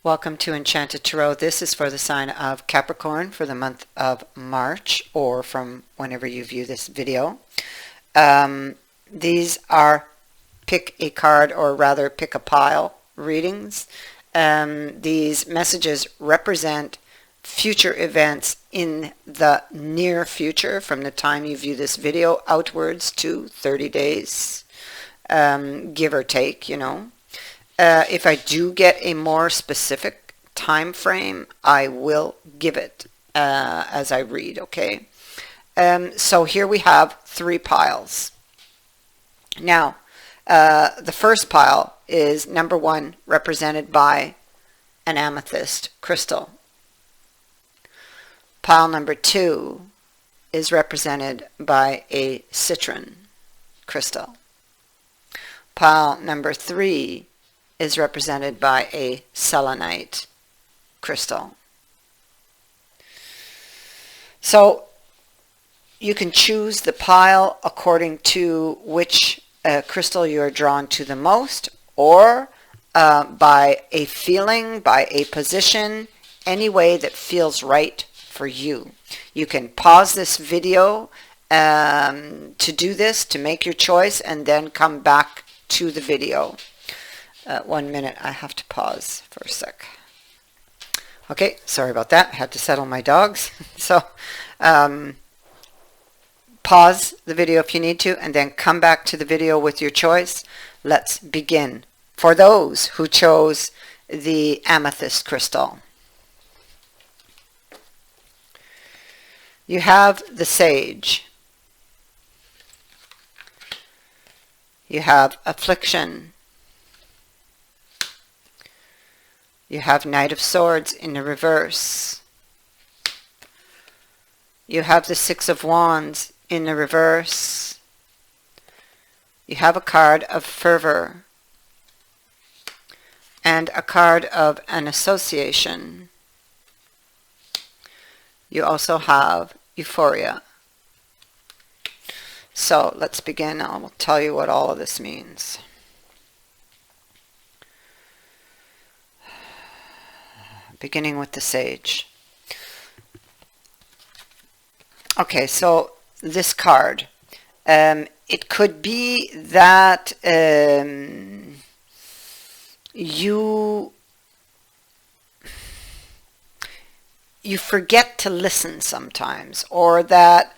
Welcome to Enchanted Tarot. This is for the sign of Capricorn for the month of March, or from whenever you view this video. These are pick a card, or rather pick a pile readings. These messages represent future events in the near future, from the time you view this video outwards to 30 days, give or take, you know. If I do get a more specific time frame, I will give it as I read, okay? So here we have 3 piles. Now, the first pile is number 1, represented by an amethyst crystal. Pile number 2 is represented by a citrine crystal. Pile number 3 is represented by a selenite crystal. So you can choose the pile according to which crystal you are drawn to the most, or by a feeling, by a position, any way that feels right for you. You can pause this video to do this, to make your choice, and then come back to the video. 1 minute, I have to pause for a sec. Okay, sorry about that. I had to settle my dogs. So pause the video if you need to, and then come back to the video with your choice. Let's begin. For those who chose the amethyst crystal, you have the sage. You have affliction. You have Knight of Swords in the reverse. You have the 6 of Wands in the reverse. You have a card of fervor and a card of an association. You also have euphoria. So let's begin. I'll tell you what all of this means. Beginning with the sage. Okay, so this card, it could be that you forget to listen sometimes, or that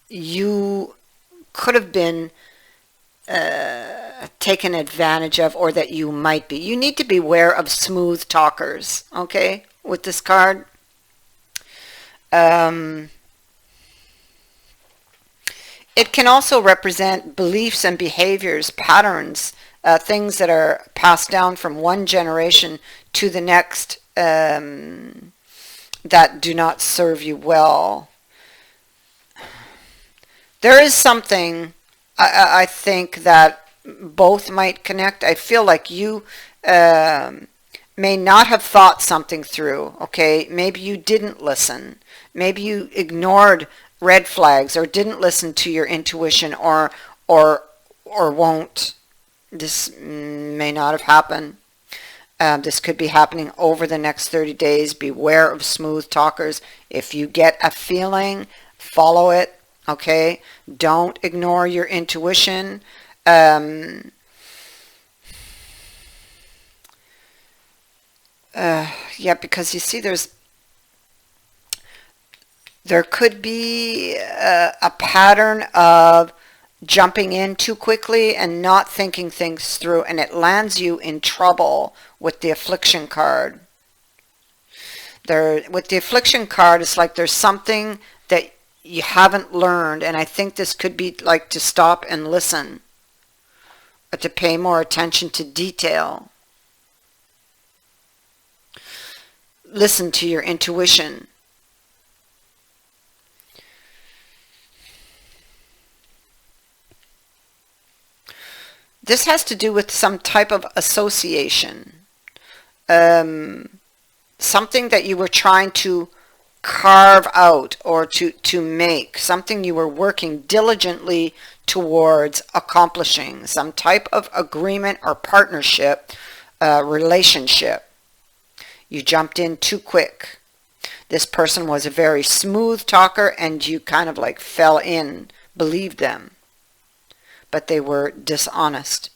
you could have been taken advantage of, or that you might be. You need to be aware of smooth talkers, okay, with this card. It can also represent beliefs and behaviors, patterns, things that are passed down from one generation to the next that do not serve you well. There is something I think that both might connect. I feel like you may not have thought something through, okay? Maybe you didn't listen. Maybe you ignored red flags, or didn't listen to your intuition, or won't. This may not have happened. This could be happening over the next 30 days. Beware of smooth talkers. If you get a feeling, follow it. Okay, don't ignore your intuition. Yeah, because you see, there could be a pattern of jumping in too quickly and not thinking things through, and it lands you in trouble with the affliction card. With the affliction card, it's like there's something that you haven't learned, and I think this could be like to stop and listen, or to pay more attention to detail. Listen to your intuition. This has to do with some type of association, something that you were trying to carve out, or to make, something you were working diligently towards accomplishing, some type of agreement or partnership relationship. You jumped in too quick. This person was a very smooth talker and you kind of like fell in, believed them. But they were dishonest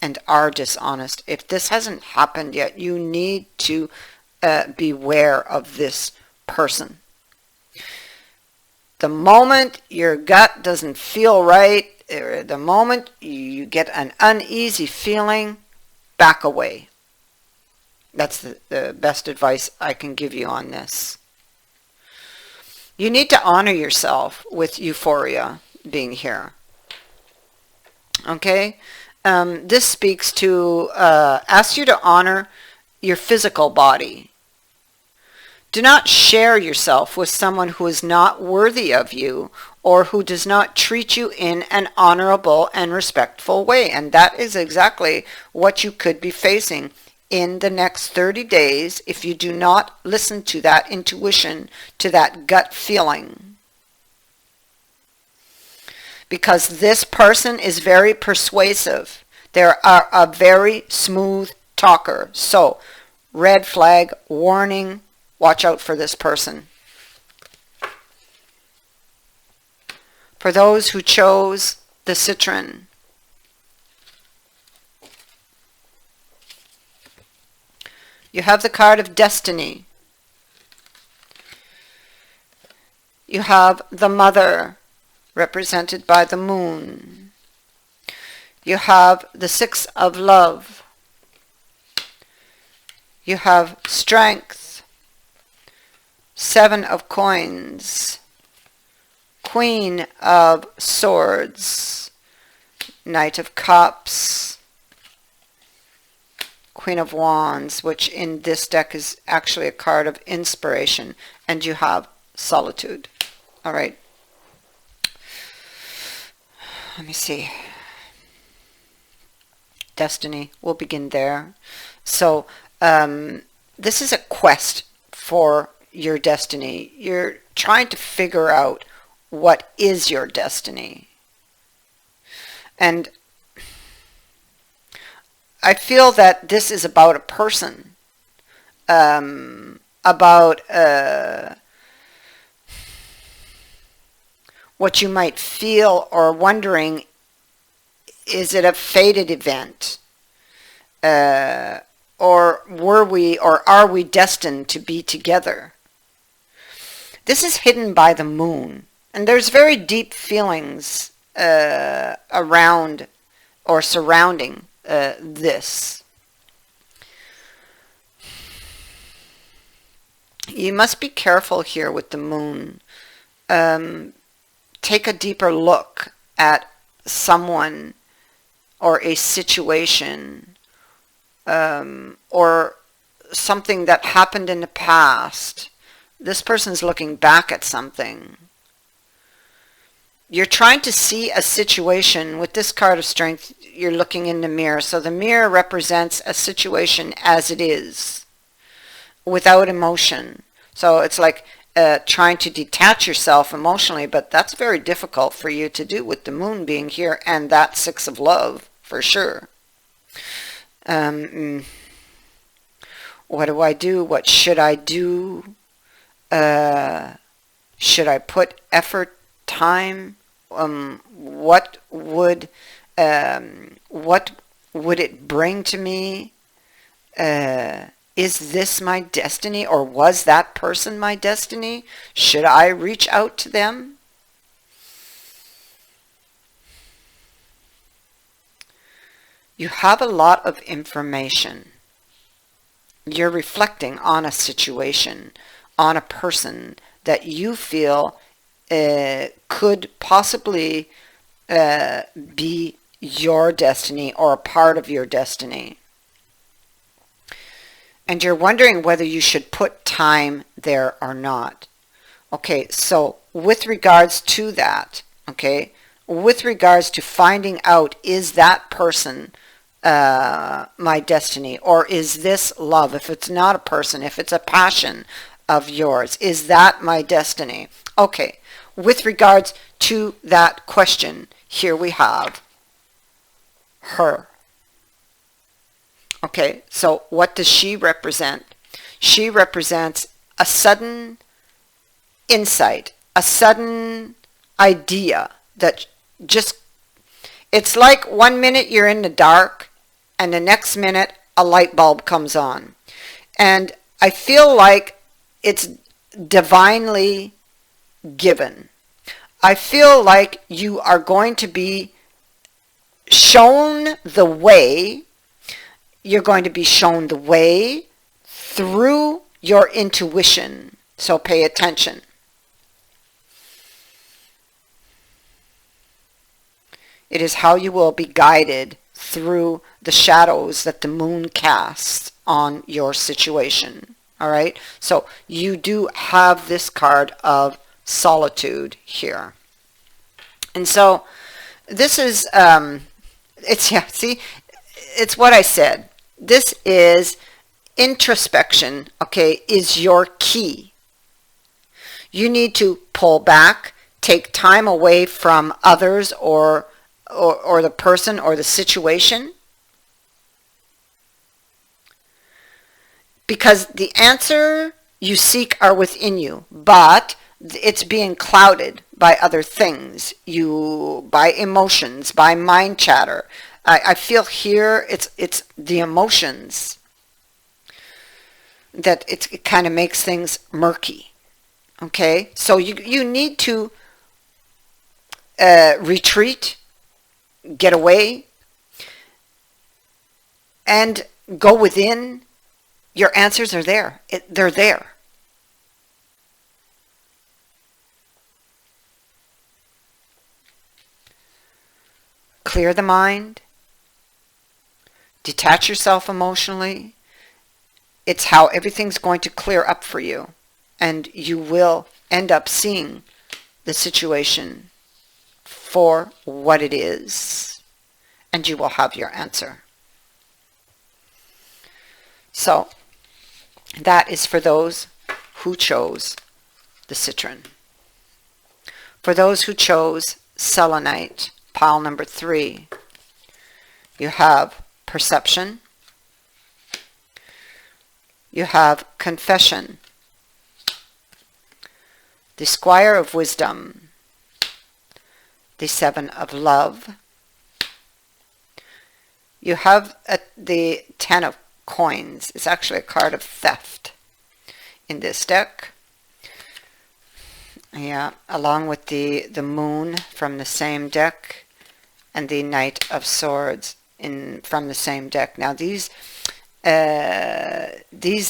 and are dishonest. If this hasn't happened yet, you need to beware of this person. The moment your gut doesn't feel right, or the moment you get an uneasy feeling, back away. That's the best advice I can give you on this. You need to honor yourself with euphoria being here. Okay? This speaks to, asks you to honor your physical body. Do not share yourself with someone who is not worthy of you or who does not treat you in an honorable and respectful way. And that is exactly what you could be facing in the next 30 days if you do not listen to that intuition, to that gut feeling. Because this person is very persuasive. They are a very smooth talker. So, red flag, warning, watch out for this person. For those who chose the Citrine, you have the card of Destiny. You have the Mother, represented by the Moon. You have the Six of Love. You have Strength, Seven of Coins, Queen of Swords, Knight of Cups, Queen of Wands, which in this deck is actually a card of inspiration, and you have Solitude. All right. Let me see. Destiny. We'll begin there. So, this is a quest for your destiny. You're trying to figure out what is your destiny. And I feel that this is about a person, about what you might feel or wondering, is it a fated event? Or were we or are we destined to be together? This is hidden by the moon. And there's very deep feelings around or surrounding this. You must be careful here with the moon. Take a deeper look at someone or a situation or something that happened in the past. This person's looking back at something. You're trying to see a situation. With this card of Strength, you're looking in the mirror. So the mirror represents a situation as it is, without emotion. So it's like trying to detach yourself emotionally, but that's very difficult for you to do with the moon being here and that Six of Love, for sure. What do I do? What should I do? Should I put effort, time? What would it bring to me? Is this my destiny, or was that person my destiny? Should I reach out to them? You have a lot of information. You're reflecting on a situation, on a person that you feel could possibly be your destiny or a part of your destiny. And you're wondering whether you should put time there or not. Okay, so with regards to that, okay, with regards to finding out, is that person my destiny, or is this love? If it's not a person, if it's a passion of yours, is that my destiny? Okay, with regards to that question, here we have her. Okay, so what does she represent? She represents a sudden insight, a sudden idea that just, it's like 1 minute you're in the dark and the next minute a light bulb comes on. And I feel like it's divinely given. I feel like you are going to be shown the way. You're going to be shown the way through your intuition. So pay attention. It is how you will be guided through the shadows that the moon casts on your situation. All right? So you do have this card of solitude here. And so this is, it's what I said. This is introspection, okay, is your key. You need to pull back, take time away from others or the person or the situation, because the answer you seek are within you, but it's being clouded by other things, by emotions, by mind chatter. I feel here it's the emotions that it kind of makes things murky. Okay, so you need to retreat, get away, and go within. Your answers are there. They're there. Clear the mind. Detach yourself emotionally. It's how everything's going to clear up for you. And you will end up seeing the situation for what it is. And you will have your answer. So, that is for those who chose the Citrine. For those who chose Selenite, pile number 3, you have perception, you have confession, the Squire of Wisdom, the Seven of Love, you have the Ten of Coins. It's actually a card of theft in this deck. Yeah, along with the Moon from the same deck and the Knight of Swords from the same deck. Now these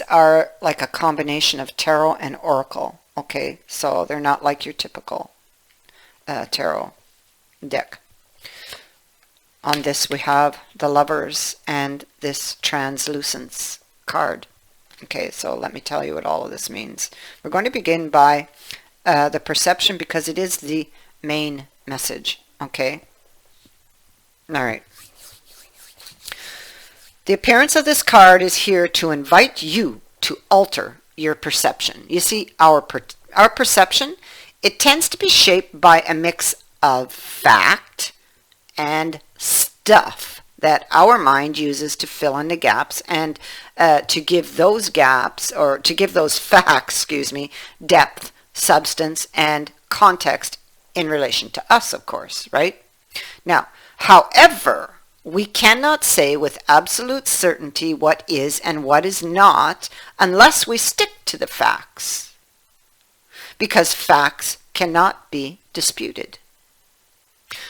are like a combination of tarot and oracle. Okay, so they're not like your typical tarot deck. On this we have the Lovers and this Translucence card. Okay, so let me tell you what all of this means. We're going to begin by the perception, because it is the main message. Okay? Alright. The appearance of this card is here to invite you to alter your perception. You see, our perception, it tends to be shaped by a mix of fact and stuff that our mind uses to fill in the gaps and to give those gaps, or to give those facts, excuse me, depth, substance, and context in relation to us, of course, right? Now, however, we cannot say with absolute certainty what is and what is not unless we stick to the facts, because facts cannot be disputed.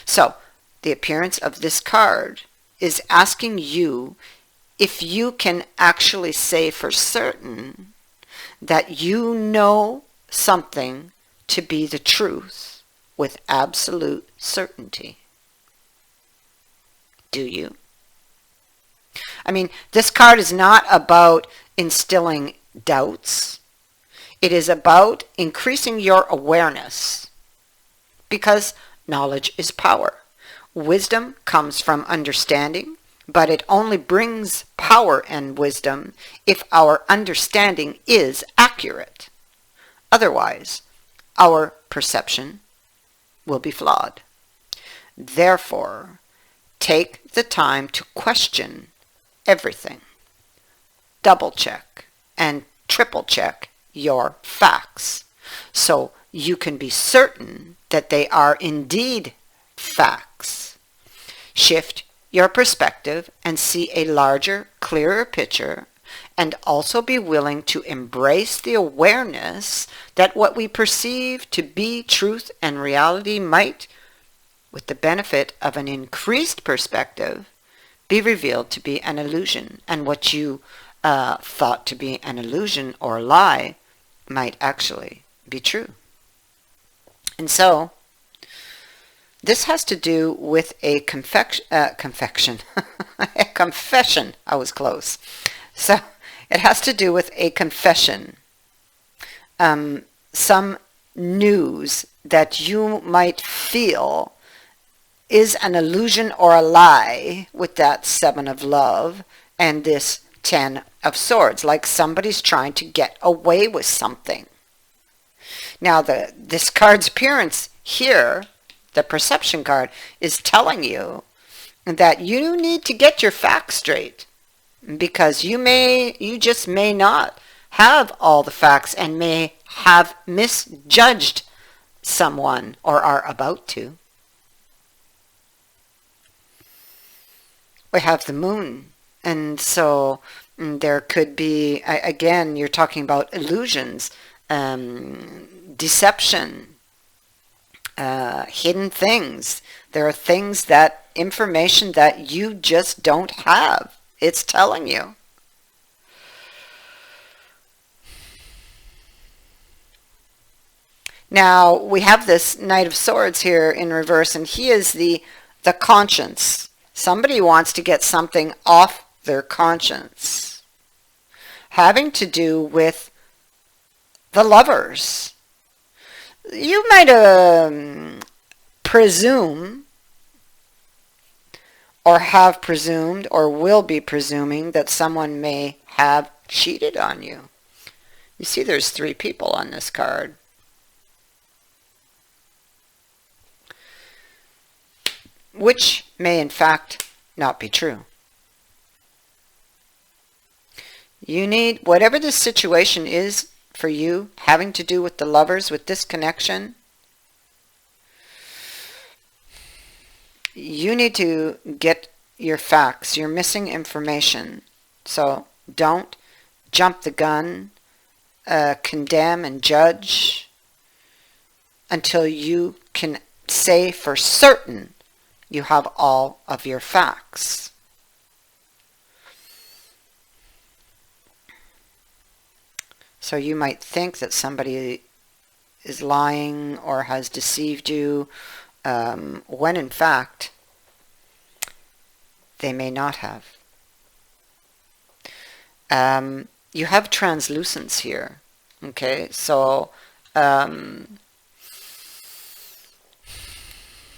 So, the appearance of this card is asking you if you can actually say for certain that you know something to be the truth with absolute certainty. Do you? I mean, this card is not about instilling doubts. It is about increasing your awareness, because knowledge is power. Wisdom comes from understanding, but it only brings power and wisdom if our understanding is accurate. Otherwise, our perception will be flawed. Therefore, take the time to question everything. double check and triple check your facts so you can be certain that they are indeed facts. Shift your perspective and see a larger, clearer picture, and also be willing to embrace the awareness that what we perceive to be truth and reality might, with the benefit of an increased perspective, be revealed to be an illusion, and what you thought to be an illusion or lie might actually be true. And so, this has to do with a confession. A confession. I was close. So, it has to do with a confession. Some news that you might feel is an illusion or a lie with that 7 of love and this 10 of swords, like somebody's trying to get away with something. Now, this card's appearance here, the perception card, is telling you that you need to get your facts straight, because you just may not have all the facts and may have misjudged someone or are about to. We have the moon, and so there could be, again, you're talking about illusions, deception, hidden things. There are things information that you just don't have. It's telling you. Now, we have this Knight of Swords here in reverse, and he is the conscience. Somebody wants to get something off their conscience, having to do with the lovers. You might presume, or have presumed, or will be presuming that someone may have cheated on you. You see, there's 3 people on this card. Which may in fact not be true. You need, whatever the situation is for you, having to do with the lovers, with this connection, you need to get your facts. You're missing information. So don't jump the gun, condemn and judge until you can say for certain you have all of your facts. So you might think that somebody is lying or has deceived you, when in fact they may not have. You have translucence here. Okay, so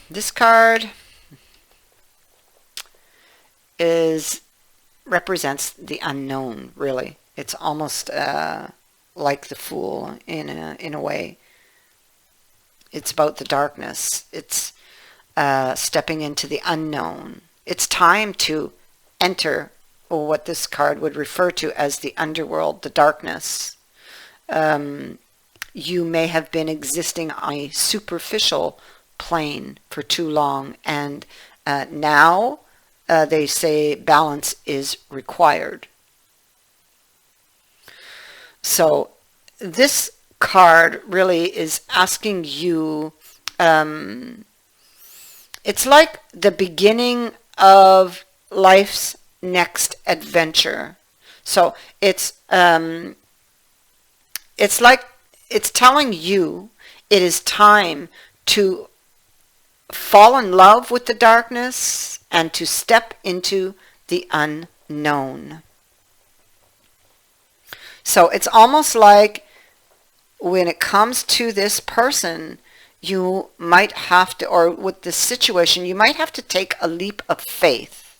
this card represents the unknown, really. It's almost like the Fool in a way. It's about the darkness. It's stepping into the unknown. It's time to enter what this card would refer to as the underworld, the darkness. You may have been existing on a superficial plane for too long, and now they say balance is required. So this card really is asking you, it's like the beginning of life's next adventure. So it's like it's telling you it is time to fall in love with the darkness and to step into the unknown. So it's almost like when it comes to this person, you might have to, or with this situation, you might have to take a leap of faith.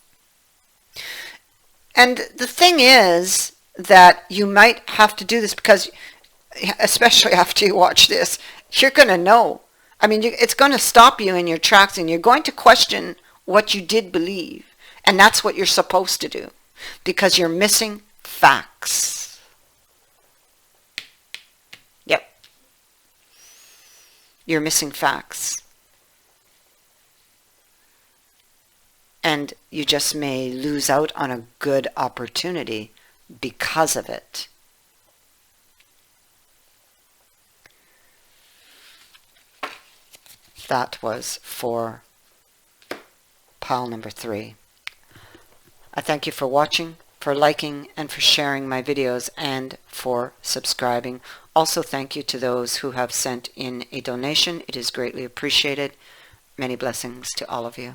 And the thing is that you might have to do this because, especially after you watch this, you're going to know. I mean, it's going to stop you in your tracks, and you're going to question what you did believe. And that's what you're supposed to do, because you're missing facts. Yep. You're missing facts. And you just may lose out on a good opportunity because of it. That was for pile number 3. I thank you for watching, for liking, and for sharing my videos, and for subscribing. Also, thank you to those who have sent in a donation. It is greatly appreciated. Many blessings to all of you.